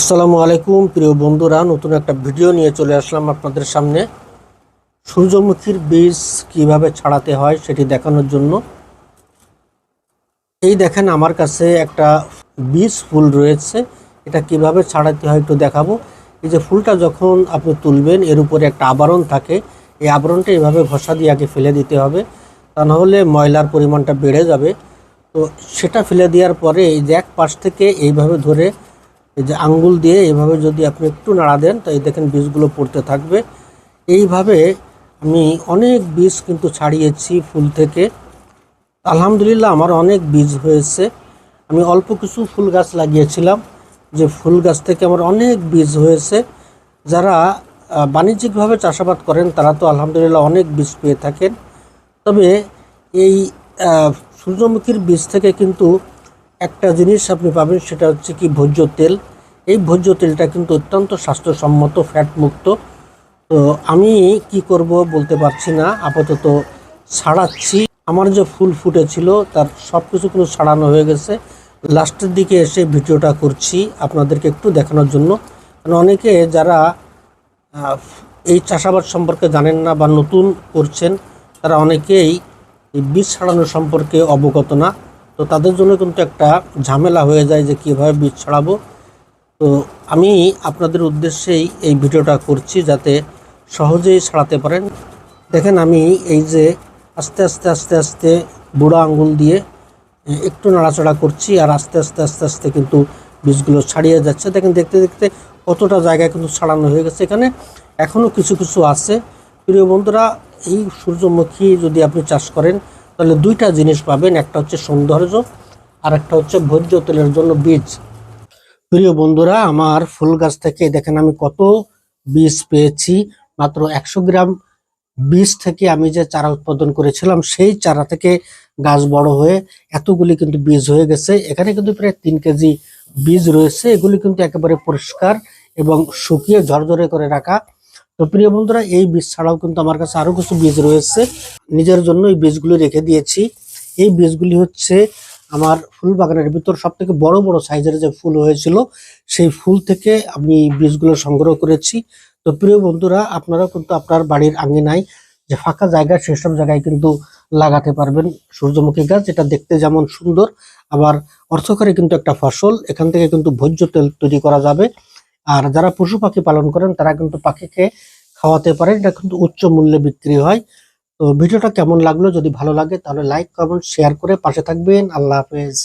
আসসালামু আলাইকুম প্রিয় বন্ধুরা, নতুন একটা ভিডিও নিয়ে চলে আসলাম আপনাদের সামনে। সূর্যমুখীর বীজ কিভাবে ছাড়াতে হয় সেটি দেখানোর জন্য। এই দেখেন, আমার কাছে একটা বীজ ফুল রয়েছে। এটা কিভাবে ছাড়াতে হয় একটু দেখাবো। এই যে ফুলটা যখন আপনি তুলবেন, এর উপরে একটা আবরণ থাকে। এই আবরণটা এভাবে ঘষা দিয়ে আগে ফেলে দিতে হবে, তা নাহলে ময়লার পরিমাণটা বেড়ে যাবে। তো সেটা ফেলে দেওয়ার পরে এই যে এক পাশ থেকে এইভাবে ধরে এই যে আঙ্গুল দিয়ে এইভাবে যদি আপনি একটু নাড়া দেন, তো এই দেখেন বীজগুলো পড়তে থাকবে। এইভাবে আমি অনেক বীজ কিন্তু ছাড়িয়েছি ফুল থেকে। আলহামদুলিল্লাহ, আমার অনেক বীজ হয়েছে। আমি অল্প কিছু ফুল গাছ লাগিয়েছিলাম, যে ফুল গাছ থেকে আমার অনেক বীজ হয়েছে। যারা বাণিজ্যিকভাবে চাষাবাদ করেন তারা তো আলহামদুলিল্লাহ অনেক বীজ পেয়ে থাকেন। তবে এই সূর্যমুখীর বীজ থেকে কিন্তু একটা জিনিস আপনি পাবেন, সেটা হচ্ছে কি ভোজ্য তেল। এই ভোজ্য তেলটা কিন্তু অত্যন্ত স্বাস্থ্যসম্মত, ফ্যাট মুক্ত। তো আমি কি করব বলতে পারছি না, আপাতত ছাড়াচ্ছি। আমার যে ফুল ফুটেছিল তার সব কিছু কিন্তু ছাড়ানো হয়ে গেছে। লাস্টের দিকে এসে ভিডিওটা করছি আপনাদেরকে একটু দেখানোর জন্য। কারণ অনেকে যারা এই চাষাবাদ সম্পর্কে জানেন না বা নতুন করছেন, তারা অনেকেই এই বীজ ছাড়ানো সম্পর্কে অবগত না। তো তাদের জন্য কিন্তু একটা ঝামেলা হয়ে যায় যে কীভাবে বীজ ছাড়াবো। তো আমি আপনাদের উদ্দেশ্যেই এই ভিডিওটা করছি, যাতে সহজেই ছাড়াতে পারেন। দেখেন, আমি এই যে আস্তে আস্তে আস্তে আস্তে বুড়ো আঙ্গুল দিয়ে একটু নাড়াচাড়া করছি, আর আস্তে আস্তে আস্তে আস্তে কিন্তু বীজগুলো ছাড়িয়ে যাচ্ছে। দেখেন, দেখতে দেখতে কতটা জায়গায় কিন্তু ছাড়ানো হয়ে গেছে। এখানে এখনও কিছু কিছু আছে। প্রিয় বন্ধুরা, এই সূর্যমুখী যদি আপনি চাষ করেন তাহলে দুইটা জিনিস পাবেন, একটা হচ্ছে সৌন্দর্য, আর একটা হচ্ছে ভোজ্য তেলের জন্য বীজ। প্রিয় বন্ধুরা, আমার ফুল গাছ থেকে দেখেন আমি কত বীজ পেয়েছি। মাত্র 100 গ্রাম বীজ থেকে আমি যে চারা উৎপাদন করেছিলাম, সেই চারা থেকে গাছ বড় হয়ে এতগুলি কিন্তু বীজ হয়ে গেছে। এখানে কিন্তু প্রায় 3 কেজি বীজ রয়েছে। এগুলি কিন্তু একেবারে পরিষ্কার এবং শুকিয়ে ঝরঝরে করে রাখা। তো প্রিয় বন্ধুরা, এই বীজ ছাড়াও কিন্তু আমার কাছে আরো কিছু বীজ রয়েছে। নিজের জন্য এই বীজগুলি রেখে দিয়েছি। এই বীজগুলি হচ্ছে আমার ফুল বাগানের ভিতর সব থেকে বড় বড় সাইজের যে ফুল হয়েছিল, সেই ফুল থেকে আমি বীজগুলো সংগ্রহ করেছি। তো প্রিয় বন্ধুরা, আপনারাও কিন্তু আপনার বাড়ির আঙিনায় যে ফাঁকা জায়গা, সেসব জায়গায় কিন্তু লাগাতে পারবেন সূর্যমুখী গাছ। এটা দেখতে যেমন সুন্দর, আবার অর্থকরী কিন্তু একটা ফসল। এখান থেকে কিন্তু ভোজ্য তেল তৈরি করা যাবে। আর যারা পশু পাখি পালন করেন তারা কিন্তু পাখিকে খাওয়াতে পারেন। এটা কিন্তু উচ্চ মূল্যে বিক্রি হয়। তো ভিডিওটা কেমন লাগলো? যদি ভালো লাগে তাহলে লাইক, কমেন্ট, শেয়ার করে পাশে থাকবেন। আল্লাহ হাফেজ।